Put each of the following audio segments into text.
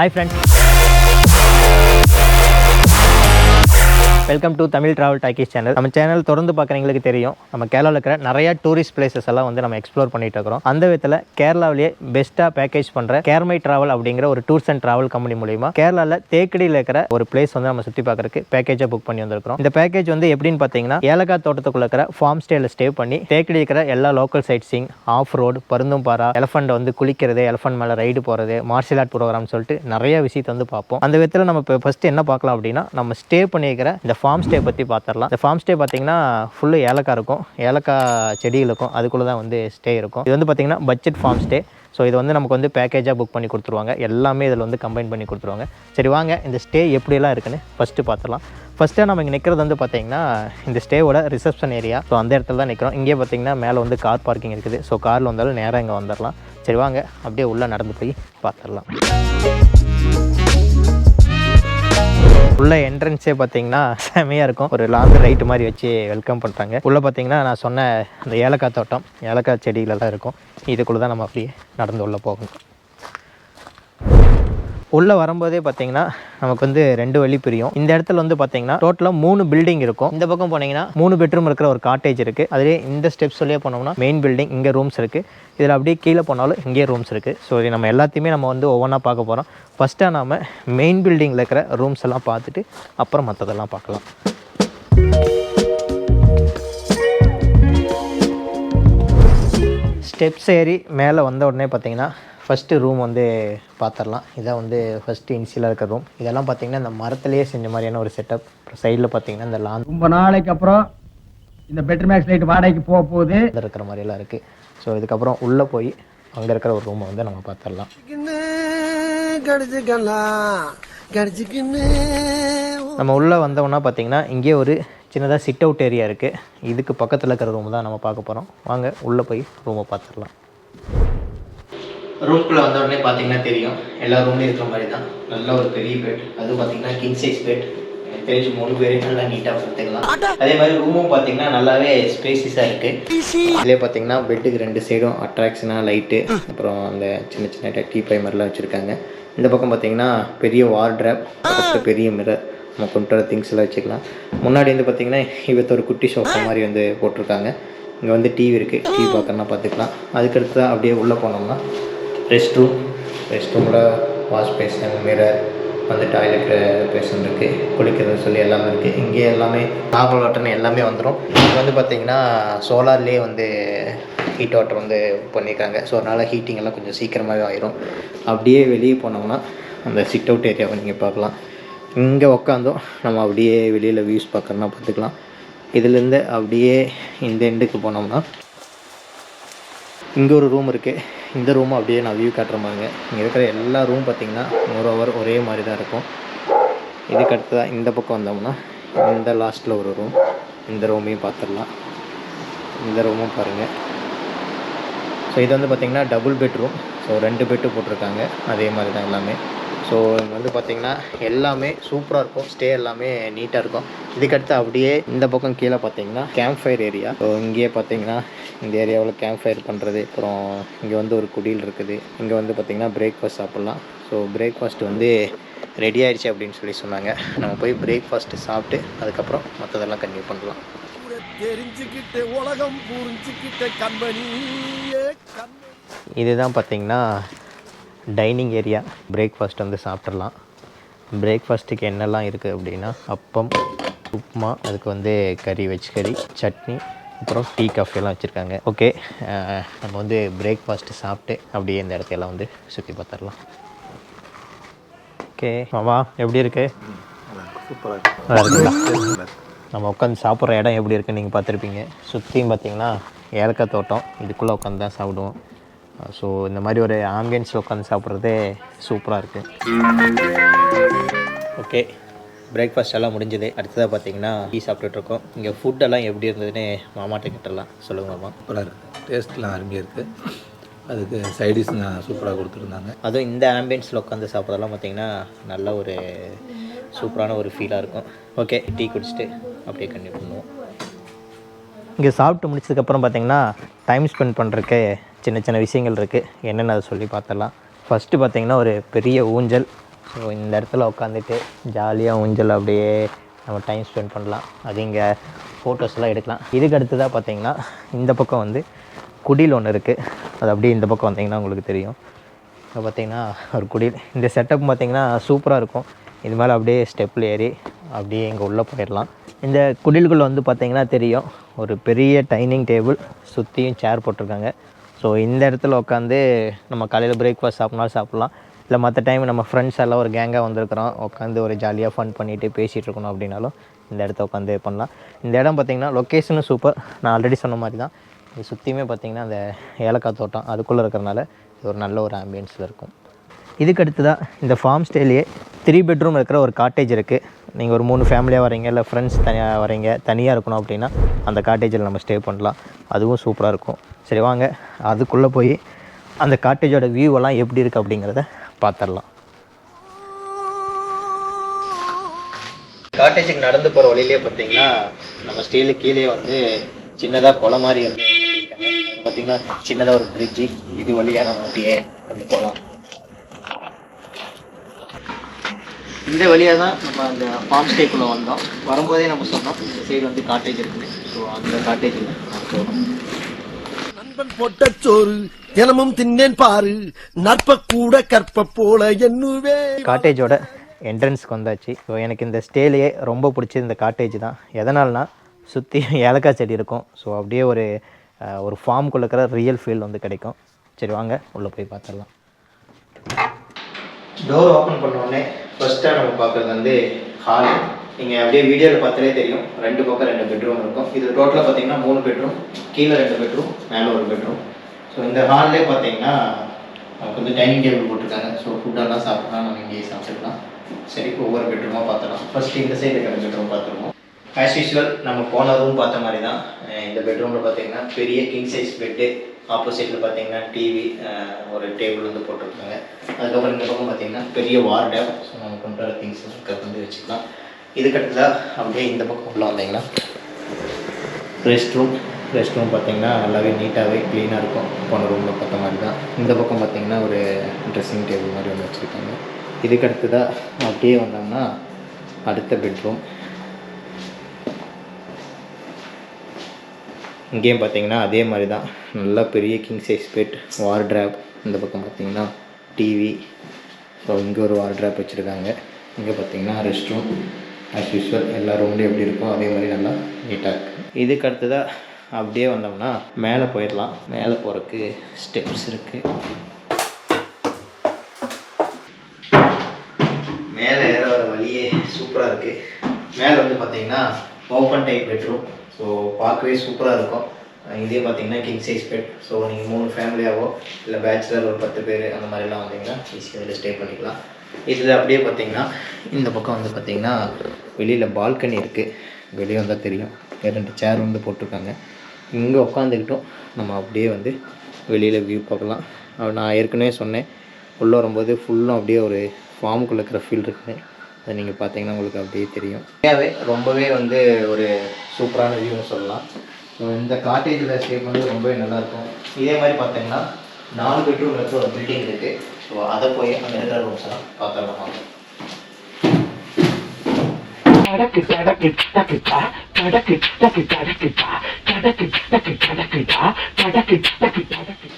Hi friends, welcome to Tamil travel talkies channel. நம்ம channel தொடர்ந்து பார்க்குறவங்களுக்கு தெரியும், நம்ம கேரளாவில் இருக்கிற நிறைய டூரிஸ்ட் பிளேசஸ் எல்லாம் வந்து நம்ம எக்ஸ்ப்ளோர் பண்ணிட்டு இருக்கிறோம். அந்த விதத்தில் கேரளாவிலேயே பெஸ்ட்டாக பேக்கேஜ் பண்ணுற கேர்மை ட்ராவல் அப்படிங்கிற ஒரு டூர்ஸ் அண்ட் ட்ராவல் கம்பெனி மூலிமா கேரளாவில் தேக்கடியில் இருக்கிற ஒரு பிளேஸ் வந்து நம்ம சுற்றி பார்க்கறதுக்கு பேக்கேஜாக புக் பண்ணி வந்திருக்கிறோம். இந்த பேக்கேஜ் வந்து எப்படின்னு பார்த்தீங்கன்னா, ஏலக்காய் தோட்டத்துக்குள்ள இருக்கிற ஃபார்ம் ஸ்டேல ஸ்டே பண்ணி தேக்கடி இருக்கிற எல்லா local sightseeing, off road, Parunthumpara, elephant வந்து குளிக்கிறது, எலஃபண்ட் மேலே ரைடு போகிறது, மார்ஷியல் ஆர்ட் ப்ரோக்ராம் சொல்லிட்டு நிறைய விஷயத்தை வந்து பார்ப்போம். அந்த விதத்தில் நம்ம இப்போ ஃபஸ்ட்டு என்ன பார்க்கலாம் அப்படின்னா, நம்ம ஸ்டே பண்ணியிருக்கிற இந்த ஃபார்ம் ஸ்டே பற்றி பார்த்துடலாம். இந்த ஃபார்ம் ஸ்டே பார்த்தீங்கன்னா ஃபுல்லு ஏலக்காய் இருக்கும், ஏலக்காய் செடிகள் இருக்கும், அதுக்குள்ளே தான் வந்து ஸ்டே இருக்கும். இது வந்து பார்த்தீங்கன்னா பட்ஜெட் ஃபார்ம் ஸ்டே. ஸோ இது வந்து நமக்கு வந்து பேக்கேஜாக புக் பண்ணி கொடுத்துருவாங்க. எல்லாமே இதில் வந்து கம்பைன் பண்ணி கொடுத்துருவாங்க. சரி வாங்க இந்த ஸ்டே எப்படியெல்லாம் இருக்குன்னு ஃபஸ்ட்டு பார்த்துலாம். ஃபஸ்ட்டாக நம்ம இங்கே நிற்கிறது வந்து பார்த்திங்கன்னா இந்த ஸ்டேவோட ரிசப்ஷன் ஏரியா. ஸோ அந்த இடத்துல தான் நிற்கிறோம். இங்கே பார்த்திங்கன்னா மேலே வந்து கார் பார்க்கிங் இருக்குது. ஸோ காரில் வந்தாலும் நேராக இங்கே வந்துடலாம். சரி வாங்க அப்படியே உள்ளே நடந்து போய் பார்த்துடலாம். உள்ள என்ட்ரன்ஸே பார்த்தீங்கன்னா செமையாக இருக்கும். ஒரு லாங் ரைட்டு மாதிரி வச்சு வெல்கம் பண்ணுறாங்க. உள்ளே பார்த்தீங்கன்னா நான் சொன்ன அந்த ஏலக்காய் தோட்டம், ஏலக்காய் செடிகளெல்லாம் இருக்கும். இதுக்குள்ளே தான் நம்ம அப்படியே நடந்து உள்ளே போகணும். உள்ளே வரும்போதே பார்த்தீங்கன்னா நமக்கு வந்து 2 வழி பிரியும். இந்த இடத்துல வந்து பார்த்தீங்கன்னா டோட்டலாக 3 பில்டிங் இருக்கும். இந்த பக்கம் போனீங்கன்னா 3 பெட்ரூம் இருக்கிற ஒரு காட்டேஜ் இருக்குது. அதிலே இந்த ஸ்டெப்ஸ் சொல்லியே போனோம்னா மெயின் பில்டிங், இங்கே ரூம்ஸ் இருக்குது. இதில் அப்படியே கீழே போனாலும் இங்கே ரூம்ஸ் இருக்குது. ஸோ இது நம்ம எல்லாத்தையுமே நம்ம வந்து ஒவ்வொன்றா பார்க்க போகிறோம். ஃபஸ்ட்டாக நாம் மெயின் பில்டிங்கில் இருக்கிற ரூம்ஸ் எல்லாம் பார்த்துட்டு அப்புறம் மற்றதெல்லாம் பார்க்கலாம். ஸ்டெப்ஸ் ஏறி மேலே வந்த உடனே பார்த்தீங்கன்னா ஃபஸ்ட்டு ரூம் வந்து பார்த்துடலாம். இதான் வந்து ஃபஸ்ட்டு இனிஷியலாக இருக்கிற ரூம். இதெல்லாம் பார்த்தீங்கன்னா இந்த மரத்துலேயே செஞ்ச மாதிரியான ஒரு செட்டப். சைடில் பார்த்தீங்கன்னா இந்த லான் ரொம்ப நாளைக்கு அப்புறம் இந்த பெட்ரூமேக்ஸ் லைட் வாடகைக்கு போக போகுது இருக்கிற மாதிரியெல்லாம் இருக்குது. ஸோ இதுக்கப்புறம் உள்ளே போய் அங்கே இருக்கிற ஒரு ரூமை வந்து நம்ம பார்த்துடலாம். நம்ம உள்ளே வந்தோம்னா பார்த்தீங்கன்னா இங்கே ஒரு சின்னதாக சிட் அவுட் ஏரியா இருக்குது. இதுக்கு பக்கத்தில் இருக்கிற ரூம் தான் நம்ம பார்க்க போகிறோம். வாங்க உள்ளே போய் ரூமை பார்த்துடலாம். ரூம்குள்ளே வந்த உடனே பார்த்தீங்கன்னா தெரியும், எல்லா ரூம்லேயும் இருக்கிற மாதிரி தான். நல்ல ஒரு பெரிய பெட், அது பார்த்தீங்கன்னா கிங் சைஸ் பெட். எனக்கு தெரிஞ்சு 3 பேரும் நல்லா நீட்டாக படுத்துக்கலாம். அதே மாதிரி ரூமும் பார்த்தீங்கன்னா நல்லாவே ஸ்பேசிஸாக இருக்குது. இதுலேயே பார்த்தீங்கன்னா பெட்டுக்கு 2 சைடும் அட்ராக்ஷனாக லைட்டு, அப்புறம் அந்த சின்ன சின்ன டீ பை மாதிரிலாம் வச்சுருக்காங்க. இந்த பக்கம் பார்த்தீங்கன்னா பெரிய வார்ட்ராப், பக்கத்தில் பெரிய மிரர், நம்ம கொண்டு வர திங்ஸ் எல்லாம் வச்சுக்கலாம். முன்னாடி வந்து பார்த்தீங்கன்னா இவத்த ஒரு குட்டி சோஃபா மாதிரி வந்து போட்டிருக்காங்க. இங்கே வந்து டிவி இருக்குது, டிவி பார்க்கணுன்னா பார்த்துக்கலாம். அதுக்கடுத்து அப்படியே உள்ளே போனோம்னா ரெஸ்ட் ரூமில் வாஷ் பேஷன், மிரர், வந்து டாய்லெட் பேஷன் இருக்குது, குளிக்கிறது சொல்லி எல்லாமே இருக்குது. இங்கே எல்லாமே நார்மல் வாட்டர்னு எல்லாமே வந்துடும். இது வந்து பார்த்திங்கன்னா சோலார்லேயே வந்து ஹீட் வாட்டர் வந்து பண்ணியிருக்காங்க. ஸோ அதனால் ஹீட்டிங் எல்லாம் கொஞ்சம் சீக்கிரமாகவே ஆயிரும். அப்படியே வெளியே போனோம்னா அந்த சிட் அவுட் ஏரியாவை நீங்கள் பார்க்கலாம். இங்கே உக்காந்தோம் நம்ம அப்படியே வெளியில் வியூஸ் பார்க்கணுன்னா பார்த்துக்கலாம். இதுலேருந்து அப்படியே இந்த எண்டுக்கு போனோம்னா இங்கே ஒரு ரூம் இருக்குது. இந்த ரூமும் அப்படியே நான் வியூ காட்டுற மாதிரிங்க. இங்கே இருக்கிற எல்லா ரூம் பார்த்திங்கன்னா மோரோவர் ஒரே மாதிரி தான் இருக்கும். இதுக்கு அடுத்ததாக இந்த பக்கம் வந்தோம்னா இந்த லாஸ்ட்டில் ஒரு ரூம், இந்த ரூமையும் பார்த்துடலாம். இந்த ரூமும் பாருங்கள். ஸோ இது வந்து பார்த்திங்கன்னா டபுள் பெட்ரூம். ஸோ 2 பெட்டு போட்டிருக்காங்க, அதே மாதிரி தான் எல்லாமே. ஸோ இங்கே வந்து பார்த்திங்கன்னா எல்லாமே சூப்பராக இருக்கும். ஸ்டே எல்லாமே நீட்டாக இருக்கும். இதுக்கடுத்து அப்படியே இந்த பக்கம் கீழே பார்த்தீங்கன்னா கேம்ப் ஃபயர் ஏரியா. ஸோ இங்கேயே பார்த்தீங்கன்னா இந்த ஏரியாவில் கேம்ப் ஃபயர் பண்ணுறது, அப்புறம் இங்கே வந்து ஒரு குடில் இருக்குது. இங்கே வந்து பார்த்திங்கன்னா பிரேக்ஃபாஸ்ட் சாப்பிட்லாம். ஸோ பிரேக்ஃபாஸ்ட் வந்து ரெடி ஆகிடுச்சு அப்படின்னு சொல்லி சொன்னாங்க. நம்ம போய் பிரேக்ஃபாஸ்ட்டு சாப்பிட்டு அதுக்கப்புறம் மற்றதெல்லாம் கன்டினியூ பண்ணலாம். இதுதான் பார்த்திங்கன்னா டைனிங் ஏரியா. பிரேக்ஃபாஸ்ட் வந்து சாப்பிட்றலாம். பிரேக்ஃபாஸ்ட்டுக்கு என்னெல்லாம் இருக்குது அப்படின்னா அப்பம், உப்புமா, அதுக்கு வந்து கறி, வெஜ் கறி, சட்னி, அப்புறம் டீ காஃபியெல்லாம் வச்சுருக்காங்க. ஓகே, நம்ம வந்து பிரேக்ஃபாஸ்ட்டு சாப்பிட்டு அப்படியே இந்த இடத்தையெல்லாம் வந்து சுற்றி பார்த்துடலாம். ஓகே மாமா, எப்படி இருக்குது? சூப்பராக நல்லா இருக்குங்களா? நம்ம உட்காந்து சாப்பிட்ற இடம் எப்படி இருக்குன்னு நீங்கள் பார்த்துருப்பீங்க. சுற்றியும் பார்த்தீங்கன்னா ஏலக்காய் தோட்டம், இதுக்குள்ளே உட்காந்து தான் சாப்பிடுவோம். ஸோ இந்த மாதிரி ஒரு ஆம்பியன்ஸில் உட்காந்து சாப்பிட்றதே சூப்பராக இருக்குது. ஓகே, பிரேக்ஃபாஸ்ட் எல்லாம் முடிஞ்சது. அடுத்ததாக பார்த்தீங்கன்னா டீ சாப்பிட்டுட்ருக்கோம். இங்கே ஃபுட்டெல்லாம் எப்படி இருந்ததுன்னு மாமாட்ட கிட்டலாம் சொல்லுங்கள் மாமா. சூப்பராக இருக்குது, டேஸ்ட்லாம் அருமையாக இருக்குது. அதுக்கு சைடிஷ் சூப்பராக கொடுத்துருந்தாங்க. அதுவும் இந்த ஆம்பியன்ஸில் உட்காந்து சாப்பிட்றதெல்லாம் பார்த்தீங்கன்னா நல்ல ஒரு சூப்பரான ஒரு ஃபீலாக இருக்கும். ஓகே, டீ குடிச்சிட்டு அப்படியே கண்டினியூ பண்ணுவோம். இங்கே சாப்பிட்டு முடிச்சதுக்கப்புறம் பார்த்திங்கன்னா டைம் ஸ்பெண்ட் பண்ணுறதுக்கு சின்ன சின்ன விஷயங்கள் இருக்குது. என்னென்னு அதை சொல்லி பார்த்துடலாம். ஃபஸ்ட்டு பார்த்திங்கன்னா ஒரு பெரிய ஊஞ்சல், ஸோ இந்த இடத்துல உட்காந்துட்டு ஜாலியாக ஊஞ்சல் அப்படியே நம்ம டைம் ஸ்பெண்ட் பண்ணலாம். அது இங்கே ஃபோட்டோஸ்லாம் எடுக்கலாம். இதுக்கு அடுத்ததாக பார்த்தீங்கன்னா இந்த பக்கம் வந்து குடில் ஒன்று இருக்குது. அது அப்படியே இந்த பக்கம் வந்தீங்கன்னா உங்களுக்கு தெரியும். இப்போ பார்த்தீங்கன்னா ஒரு குடில். இந்த செட்டப் பார்த்தீங்கன்னா சூப்பராக இருக்கும். இது மேலே அப்படியே ஸ்டெப்பில் ஏறி அப்படியே இங்கே உள்ளே போயிடலாம். இந்த குடில்குள்ளே வந்து பார்த்திங்கன்னா தெரியும், ஒரு பெரிய டைனிங் டேபிள், சுற்றியும் சேர் போட்டிருக்காங்க. ஸோ இந்த இடத்துல உட்காந்து நம்ம காலையில் பிரேக்ஃபாஸ்ட் சாப்பிட்னாலும் சாப்பிட்லாம். இல்லை மற்ற டைம் நம்ம ஃப்ரெண்ட்ஸ் எல்லாம் ஒரு கேங்காக வந்திருக்கிறோம், உட்காந்து ஒரு ஜாலியாக ஃபன் பண்ணிவிட்டு பேசிகிட்டு இருக்கணும் அப்படின்னாலும் இந்த இடத்த உட்காந்து பண்ணலாம். இந்த இடம் பார்த்திங்கன்னா லொக்கேஷனும் சூப்பர். நான் ஆல்ரெடி சொன்ன மாதிரி தான், இது சுற்றியுமே பார்த்திங்கன்னா அந்த ஏலக்காய் தோட்டம் அதுக்குள்ளே இருக்கிறனால இது ஒரு நல்ல ஒரு ஆம்பியன்ஸில் இருக்கும். இதுக்கு அடுத்து தான் இந்த ஃபார்ம் ஸ்டேலேயே 3 பெட்ரூம் இருக்கிற ஒரு காட்டேஜ் இருக்குது. நீங்கள் ஒரு 3 ஃபேமிலியாக வரீங்க, இல்லை ஃப்ரெண்ட்ஸ் தனியாக வரீங்க, தனியாக இருக்கணும் அப்படின்னா அந்த காட்டேஜில் நம்ம ஸ்டே பண்ணலாம். அதுவும் சூப்பராக இருக்கும். சரி வாங்க அதுக்குள்ளே போய் அந்த காட்டேஜோட வியூவெல்லாம் எப்படி இருக்குது அப்படிங்கிறத பார்த்துடலாம். காட்டேஜுக்கு நடந்து போகிற வழியிலே பார்த்தீங்கன்னா நம்ம ஸ்டேலு கீழே வந்து சின்னதாக குளம் மாதிரி இருக்குது. பார்த்திங்கன்னா சின்னதாக ஒரு பிரிட்ஜு, இது வழியாக நம்ம அப்படியே அப்படி போகலாம். இந்த வழியாக தான் நம்ம அந்த ஃபார்ம் ஸ்டேக்குள்ளே வந்தோம். வரும்போதே நம்ம சொன்னோம் இந்த சைடு வந்து காட்டேஜ் இருக்குது. ஸோ அந்த காட்டேஜில் போகணும். நண்பன் போட்ட சோறு தினமும் தின்னேன் பாரு, நற்ப கூட கற்ப போல என்னுவே. காட்டேஜோட என்ட்ரன்ஸ்க்கு வந்தாச்சு. ஸோ எனக்கு இந்த ஸ்டேலையே ரொம்ப பிடிச்சது இந்த காட்டேஜ் தான். எதனால்னா சுற்றி ஏலக்காய் செடி இருக்கும். ஸோ அப்படியே ஒரு ஃபார்முக்குள்ள இருக்கிற ரியல் ஃபீல் வந்து கிடைக்கும். சரி வாங்க உள்ளே போய் பார்த்துடலாம். டோர் ஓப்பன் பண்ணோடனே ஃபஸ்ட்டாக நம்ம பார்க்குறது வந்து ஹால். நீங்கள் அப்படியே வீடியோவில் பார்த்தாலே தெரியும், 2 பக்கம் 2 பெட்ரூம் இருக்கும். இது டோட்டலாக பார்த்தீங்கன்னா 3 பெட்ரூம், கீழே 2 பெட்ரூம், மேலே ஒரு பெட்ரூம். ஸோ இந்த ஹால்லே பார்த்தீங்கன்னா நமக்கு வந்து டைனிங் டேபிள் போட்டிருக்காங்க. ஸோ ஃபுட்டெல்லாம் சாப்பிட்லாம், நம்ம இங்கேயே சாப்பிட்டுக்கலாம். சரி ஒவ்வொரு பெட்ரூமாக பார்த்துக்கலாம். ஃபஸ்ட்டு இந்த சைடு இருக்கிற பெட்ரூம் பார்த்துருவோம். ஆஸ் யூஸ்வல் நம்ம போன ரூம் பார்த்த மாதிரி தான். இந்த பெட்ரூமில் பார்த்தீங்கன்னா பெரிய கிங் சைஸ் பெட்டு, ஆப்போசிட்டில் பார்த்தீங்கன்னா டிவி, ஒரு டேபிள் வந்து போட்டிருக்காங்க. அதுக்கப்புறம் இந்த பக்கம் பார்த்தீங்கன்னா பெரிய வார்டேப். ஸோ நம்ம கொண்டு வர திங்ஸ் வந்து வச்சுக்கலாம். இதுக்கடுத்ததாக அப்படியே இந்த பக்கம் உள்ள வந்தீங்கன்னா ரெஸ்ட் ரூம் பார்த்தீங்கன்னா நல்லாவே நீட்டாகவே க்ளீனாக இருக்கும். போன ரூமில் பார்த்த மாதிரி தான். இந்த பக்கம் பார்த்தீங்கன்னா ஒரு ட்ரெஸ்ஸிங் டேபிள் மாதிரி ஒன்று வச்சுருக்காங்க. இதுக்கடுத்ததாக அப்படியே வந்தோம்னா அடுத்த பெட்ரூம். இங்கேயும் பார்த்தீங்கன்னா அதே மாதிரி தான், நல்லா பெரிய கிங் சைஸ் பெட், வார்ட்ராப். இந்த பக்கம் பார்த்தீங்கன்னா டிவி. ஸோ இங்கே ஒரு வார்ட்ராப் வச்சுருக்காங்க. இங்கே பார்த்தீங்கன்னா ரெஸ்ட் ரூம். ஆஸ் யூஸ்வல் எல்லா ரூம்லேயும் எப்படி இருக்கோ அதே மாதிரி நல்லா நீட்டாக இருக்குது. இதுக்கு அடுத்ததாக அப்படியே வந்தோம்னா மேலே போயிடலாம். மேலே போகிறதுக்கு ஸ்டெப்ஸ் இருக்குது. மேலே ஏற வர வழியே சூப்பராக இருக்குது. மேலே வந்து பார்த்தீங்கன்னா ஓப்பன் டைப் பெட்ரூம். ஸோ பார்க்கவே சூப்பராக இருக்கும். இதே பார்த்தீங்கன்னா கிங் சைஸ் பெட். ஸோ நீங்கள் 3 ஃபேமிலியாவோ இல்லை பேச்சுலர் ஒரு 10 பேர் அந்த மாதிரிலாம் வந்தீங்கன்னா ஈஸியாக இதில் ஸ்டே பண்ணிக்கலாம். இதில் அப்படியே பார்த்தீங்கன்னா இந்த பக்கம் வந்து பார்த்தீங்கன்னா வெளியில் பால்கனி இருக்குது. வெளியே வந்தால் தெரியும், 2 சேர் வந்து போட்டிருக்காங்க. இங்கே உட்காந்துக்கிட்டோம் நம்ம அப்படியே வந்து வெளியில் வியூ பார்க்கலாம். நான் ஏற்கனவே சொன்னேன், உள்ளே வரும்போது ஃபுல்லும் அப்படியே ஒரு ஃபார்முக்குள்ளே இருக்கிற ஃபீல் இருக்குது. அதை நீங்கள் பார்த்தீங்கன்னா உங்களுக்கு அப்படியே தெரியும். ரொம்பவே வந்து ஒரு சூப்பரான வியூன்னு சொல்லலாம். ஸோ இந்த காட்டேஜில் ஸ்டே பண்ணது ரொம்பவே நல்லாயிருக்கும். இதே மாதிரி பார்த்தீங்கன்னா 4 பெட்ரூம் இருக்கிற ஒரு பில்டிங் இருக்குது. ஸோ அதை போய் அங்கே இருக்கிற ரூம்ஸ் எல்லாம் பார்த்துடலாம்.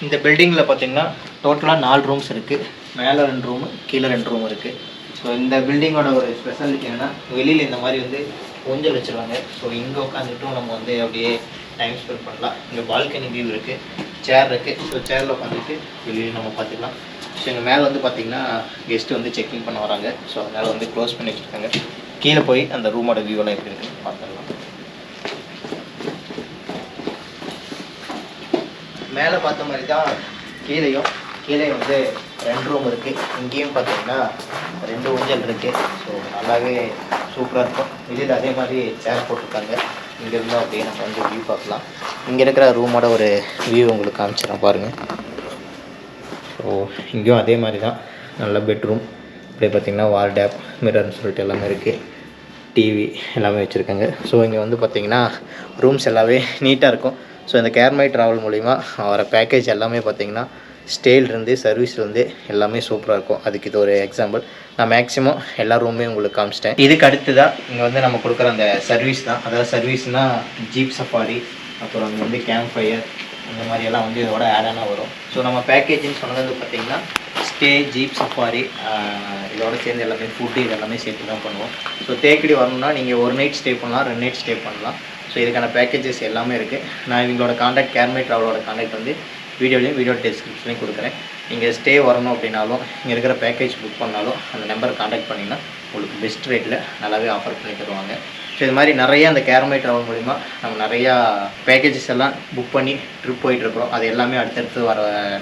இந்த பில்டிங்கில் பார்த்தீங்கன்னா டோட்டலாக 4 ரூம்ஸ் இருக்குது. மேலே 2 ரூமு, கீழே 2 ரூம் இருக்குது. ஸோ இந்த பில்டிங்கோட ஒரு ஸ்பெஷாலிட்டி என்னென்னா வெளியில் இந்த மாதிரி வந்து ஊஞ்சல் வச்சுருவாங்க. ஸோ இங்கே உட்காந்துட்டும் நம்ம வந்து அப்படியே டைம் ஸ்பெண்ட் பண்ணலாம். இங்கே பால்கனி வியூ இருக்குது, சேர் இருக்குது. ஸோ சேரில் உட்காந்துட்டு வெளியில் நம்ம பார்த்துக்கலாம். ஸோ இங்கே மேலே வந்து பார்த்திங்கன்னா கெஸ்ட்டு வந்து செக்இன் பண்ண வராங்க. ஸோ அதனால் வந்து க்ளோஸ் பண்ணி வச்சுருக்காங்க. கீழே போய் அந்த ரூமோட வியூவெல்லாம் எப்படி இருக்குன்னு பார்த்துடலாம். மேலே பார்த்த மாதிரி தான் கீழே வந்து 2 ரூம் இருக்குது. இங்கேயும் பார்த்தீங்கன்னா 2 ஊஞ்சல் இருக்குது. ஸோ நல்லாவே சூப்பராக இருக்கும். இதில் அதே மாதிரி சேர் போட்டிருக்காங்க. இங்கேருந்து அப்படியே நம்ம வந்து வியூ பார்க்கலாம். இங்கே இருக்கிற ரூமோட ஒரு வியூ உங்களுக்கு காமிச்சிடறேன் பாருங்கள். ஸோ இங்கேயும் அதே மாதிரி தான், நல்ல பெட்ரூம். அப்படியே பார்த்திங்கன்னா வார்டேப், மிரர்னு சொல்லிட்டு எல்லாமே இருக்குது. டிவி எல்லாமே வச்சுருக்காங்க. ஸோ இங்கே வந்து பார்த்திங்கன்னா ரூம்ஸ் எல்லாமே நீட்டாக இருக்கும். ஸோ இந்த கேர்மை ட்ராவல் மூலிமா வர பேக்கேஜ் எல்லாமே பார்த்திங்கன்னா ஸ்டேலேருந்து சர்வீஸ்லேருந்து எல்லாமே சூப்பராக இருக்கும். அதுக்கு இது ஒரு எக்ஸாம்பிள். நான் மேக்ஸிமம் எல்லா ரூமே உங்களுக்கு காமிச்சிட்டேன். இதுக்கு அடுத்ததாக இங்கே வந்து நம்ம கொடுக்குற அந்த சர்வீஸ் தான். அதாவது சர்வீஸ்னால் ஜீப் சஃபாரி, அப்புறம் அங்கே வந்து கேம்ப் ஃபயர், இந்த மாதிரியெல்லாம் வந்து இதோட ஆடானாக வரும். ஸோ நம்ம பேக்கேஜின்னு சொன்னது வந்து பார்த்திங்கன்னா ஸ்டே, ஜீப் சஃபாரி, இதோட சேர்ந்து எல்லாமே ஃபுட்டு இது எல்லாமே சேர்த்து தான் பண்ணுவோம். ஸோ தேக்கடி வரணும்னா நீங்கள் ஒரு நைட் ஸ்டே பண்ணலாம், 2 நைட் ஸ்டே பண்ணலாம். ஸோ இதுக்கான பேக்கேஜஸ் எல்லாமே இருக்குது. நான் இவங்களோட காண்டாக்ட், கேர்மை ட்ராவலோட காண்டாக்ட் வந்து வீடியோ டிஸ்கிரிப்ஷன்லையும் கொடுக்குறேன். நீங்கள் ஸ்டே வரணும் அப்படின்னாலும், இங்கே இருக்கிற பேக்கேஜ் புக் பண்ணாலும் அந்த நம்பரை காண்டாக்ட் பண்ணிங்கன்னா உங்களுக்கு பெஸ்ட் ரேட்டில் நல்லாவே ஆஃபர் பண்ணி தருவாங்க. ஸோ இது மாதிரி நிறையா அந்த கேர்மை ட்ராவல் மூலிமா நம்ம நிறையா பேக்கேஜஸ் எல்லாம் புக் பண்ணி ட்ரிப் போயிட்டுருக்குறோம். அது எல்லாமே அடுத்தடுத்து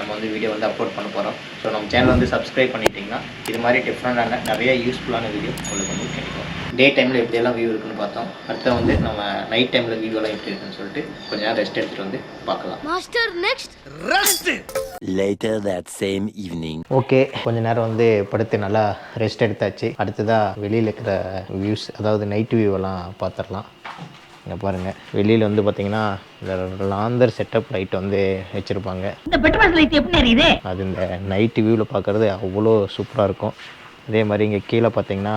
நம்ம வந்து வீடியோ வந்து அப்லோட் பண்ண போகிறோம். ஸோ நம்ம சேனல் வந்து சப்ஸ்கிரைப் பண்ணிட்டீங்கன்னா இது மாதிரி டிஃப்ரெண்டான நிறைய யூஸ்ஃபுல்லான வீடியோ உங்களுக்கு வந்து கிடைக்கும். டே டைமில் எப்படியெல்லாம் வியூ இருக்குன்னு பார்த்தோம். அடுத்து வந்து நம்ம நைட் டைமில் வியூவெல்லாம் எப்படி இருக்குன்னு சொல்லிட்டு கொஞ்சம் நேரம் ரெஸ்ட் எடுத்துகிட்டு வந்து பார்க்கலாம். Master next rest. Later that same evening. Okay, கொஞ்ச நேரம் வந்து படுத்து நல்லா ரெஸ்ட் எடுத்தாச்சு. அடுத்ததாக வெளியில் இருக்கிற வியூஸ், அதாவது நைட் வியூவெல்லாம் பார்த்துடலாம். இங்கே பாருங்கள், வெளியில் வந்து பார்த்தீங்கன்னா இந்த லாந்தர் செட்டப் லைட் வந்து வச்சுருப்பாங்க. இந்த பெட்ரோல் லைட் எப்படி எரியுது? அது இந்த நைட் வியூவில் பார்க்குறது அவ்வளோ சூப்பராக இருக்கும். அதே மாதிரி இங்கே கீழே பார்த்தீங்கன்னா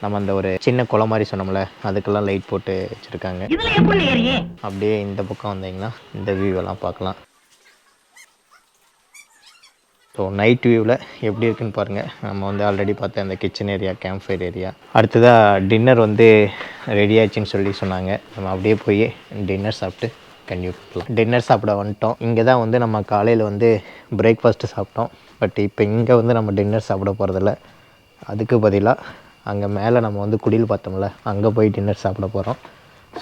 நம்ம அந்த ஒரு சின்ன குளம் மாதிரி சொன்னோம்ல, அதுக்கெல்லாம் லைட் போட்டு வச்சுருக்காங்க. இதுல எப்படி எரியே? அப்படியே இந்த பக்கம் வந்தீங்கன்னா இந்த வியூவெல்லாம் பார்க்கலாம். ஸோ நைட் வியூவில் எப்படி இருக்குன்னு பாருங்கள். நம்ம வந்து ஆல்ரெடி பார்த்த அந்த kitchen area, camp fire area. அடுத்ததாக டின்னர் வந்து ரெடி ஆச்சுன்னு சொல்லி சொன்னாங்க. நம்ம அப்படியே போய் டின்னர் சாப்பிட்டு கன்டினியூ பண்ணலாம். டின்னர் சாப்பிட வந்துட்டோம். இங்கே தான் வந்து நம்ம காலையில் வந்து பிரேக்ஃபாஸ்ட்டு சாப்பிட்டோம். பட் இப்போ இங்கே வந்து நம்ம டின்னர் சாப்பிட போகிறதில்ல. அதுக்கு பதிலாக அங்கே மேலே நம்ம வந்து குடில் பார்த்தோம்ல, அங்கே போய் டின்னர் சாப்பிட போகிறோம்.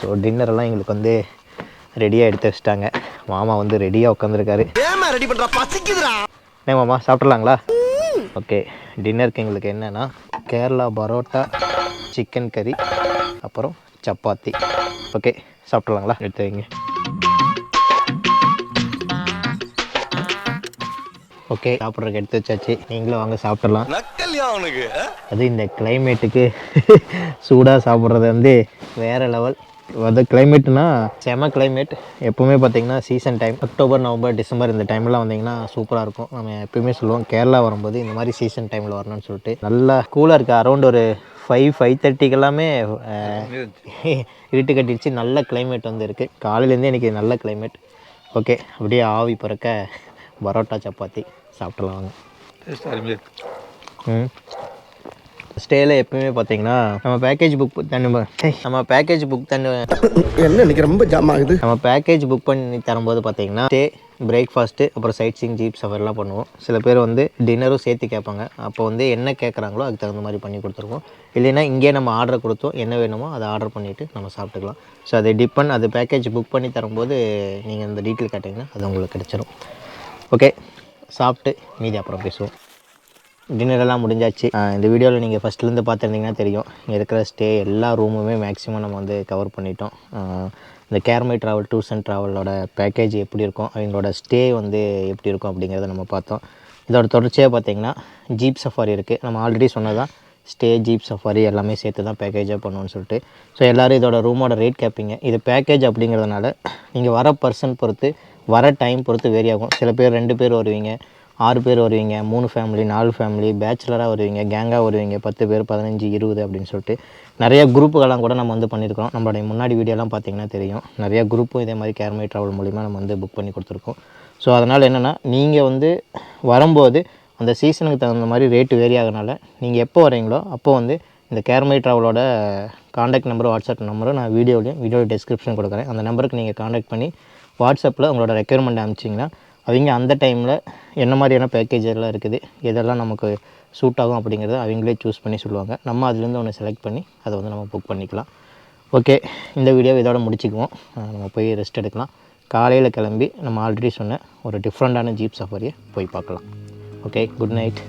ஸோ டின்னரெல்லாம் எங்களுக்கு வந்து ரெடியாக எடுத்து வச்சுட்டாங்க. மாமா வந்து ரெடியாக உட்காந்துருக்காரு. ஏமா ரெடி பண்றா, பசிக்குதுடா. என்ன மாமா, சாப்பிட்றலாங்களா? ஓகே, டின்னருக்கு எங்களுக்கு என்னென்னா கேரளா பரோட்டா, சிக்கன் கறி, அப்புறம் சப்பாத்தி. ஓகே, சாப்பிட்றலாங்களா? எடுத்து வைங்க. ஓகே, சாப்பிட்றதுக்கு எடுத்து வச்சாச்சு. நீங்களும் வாங்க சாப்பிட்றலாம். அது இந்த கிளைமேட்டுக்கு சூடாக சாப்பிட்றது வந்து வேறு லெவல். அது கிளைமேட்னா செம கிளைமேட். எப்போவுமே பார்த்திங்கன்னா season time October, November, December இந்த டைம்லாம் வந்திங்கன்னா சூப்பராக இருக்கும். நம்ம எப்போயுமே சொல்லுவோம் கேரளா வரும்போது இந்த மாதிரி சீசன் டைமில் வரணும்னு சொல்லிட்டு. நல்லா கூலாக இருக்குது. அரௌண்ட் ஒரு 5:30 எல்லாமே இருட்டு கட்டிடுச்சு. நல்ல கிளைமேட் வந்து இருக்குது. காலையிலேருந்தே எனக்கு நல்ல கிளைமேட். ஓகே, அப்படியே ஆவி பறக்க பரோட்டா, சப்பாத்தி சாப்பிடலாம் வாங்க. ஸ்டேயில் எப்பவுமே பார்த்தீங்கன்னா நம்ம பேக்கேஜ் புக் என்ன இன்னைக்கு ரொம்ப ஜாம் ஆகுது. நம்ம பேக்கேஜ் புக் பண்ணி தரும்போது பார்த்தீங்கன்னா ஸ்டே, பிரேக்ஃபாஸ்ட்டு, அப்புறம் சைட் சீயிங், ஜீப் சஃபர்லாம் பண்ணுவோம். சில பேர் வந்து டின்னரும் சேர்த்து கேட்பாங்க. அப்போ வந்து என்ன கேட்குறாங்களோ அதுக்கு தகுந்த மாதிரி பண்ணி கொடுத்துருவோம். இல்லைன்னா இங்கேயே நம்ம ஆர்டர் கொடுத்தோம், என்ன வேணுமோ அதை ஆர்டர் பண்ணிவிட்டு நம்ம சாப்பிட்டுக்கலாம். ஸோ அது டிபெண்ட். அது பேக்கேஜ் புக் பண்ணி தரும்போது நீங்கள் இந்த டீட்டெயில் கேட்டிங்கன்னா அது உங்களுக்கு கிடச்சிரும். ஓகே, சாப்பிட்டு மீதி அப்புறம் பேசுவோம். டின்னரெல்லாம் முடிஞ்சாச்சு. இந்த வீடியோவில் நீங்கள் ஃபஸ்ட்லேருந்து பார்த்துருந்தீங்கன்னா தெரியும், இங்கே இருக்கிற ஸ்டே எல்லா ரூமுமே மேக்ஸிமம் நம்ம வந்து கவர் பண்ணிட்டோம். இந்த கேர்மை ட்ராவல் டூர்ஸ் அண்ட் ட்ராவலோட பேக்கேஜ் எப்படி இருக்கும், அவங்களோட ஸ்டே வந்து எப்படி இருக்கும் அப்படிங்கிறத நம்ம பார்த்தோம். இதோட தொடர்ச்சியாக பார்த்திங்கன்னா ஜீப் சஃபாரி இருக்குது. நம்ம ஆல்ரெடி சொன்னதான் ஸ்டே, ஜீப் சஃபாரி எல்லாமே சேர்த்து தான் பேக்கேஜாக பண்ணுவோன்னு சொல்லிட்டு. ஸோ எல்லோரும் இதோட ரூமோட ரேட் கேட்பீங்க. இது பேக்கேஜ் அப்படிங்கிறதுனால நீங்கள் வர பர்சன் பொறுத்து, வர டைம் பொறுத்து வேரி ஆகும். சில பேர் 2 பேர் வருவீங்க, 6 பேர் வருவீங்க, 3 ஃபேமிலி, 4 ஃபேமிலி, பேச்சுலராக வருவீங்க, கேங்காக வருவீங்க, 10 பேர், 15, 20 அப்படின்னு சொல்லிட்டு நிறைய குரூப்புகள்லாம் கூட நம்ம வந்து பண்ணியிருக்கோம். நம்மளுடைய முன்னாடி வீடியோலாம் பார்த்திங்கன்னா தெரியும். நிறைய குரூப்பும் இதே மாதிரி கேர்மை ட்ராவல் மூலிமா நம்ம வந்து புக் பண்ணி கொடுத்துருக்கோம். ஸோ அதனால் என்னென்னா நீங்கள் வந்து வரும்போது அந்த சீசனுக்கு தகுந்த மாதிரி ரேட்டு வேரி ஆகனால நீங்கள் எப்போ வரீங்களோ அப்போ வந்து இந்த கேர்மை ட்ராவலோட காண்டாக்ட் நம்பரும் வாட்ஸ்அப் நம்பரும் நான் வீடியோ டிஸ்கிரிப்ஷன் கொடுக்குறேன். அந்த நம்பருக்கு நீங்கள் காண்டாக்ட் பண்ணி வாட்ஸ்அப்பில் உங்களோட ரெக்யர்மெண்ட் அனுப்பிச்சிங்கன்னா அவங்க அந்த டைமில் என்ன மாதிரியான பேக்கேஜ் எல்லாம் இருக்குது, எதெல்லாம் நமக்கு சூட் ஆகும் அப்படிங்கிறத அவங்களே சூஸ் பண்ணி சொல்லுவாங்க. நம்ம அதுலேருந்து ஒன்று செலக்ட் பண்ணி அதை வந்து நம்ம புக் பண்ணிக்கலாம். ஓகே, இந்த வீடியோ இதோட முடிச்சுக்குவோம். நம்ம போய் ரெஸ்ட் எடுக்கலாம். காலையில் கிளம்பி நம்ம ஆல்ரெடி சொன்ன ஒரு டிஃப்ரெண்ட்டான ஜீப் சஃபாரியை போய் பார்க்கலாம். Okay, good night.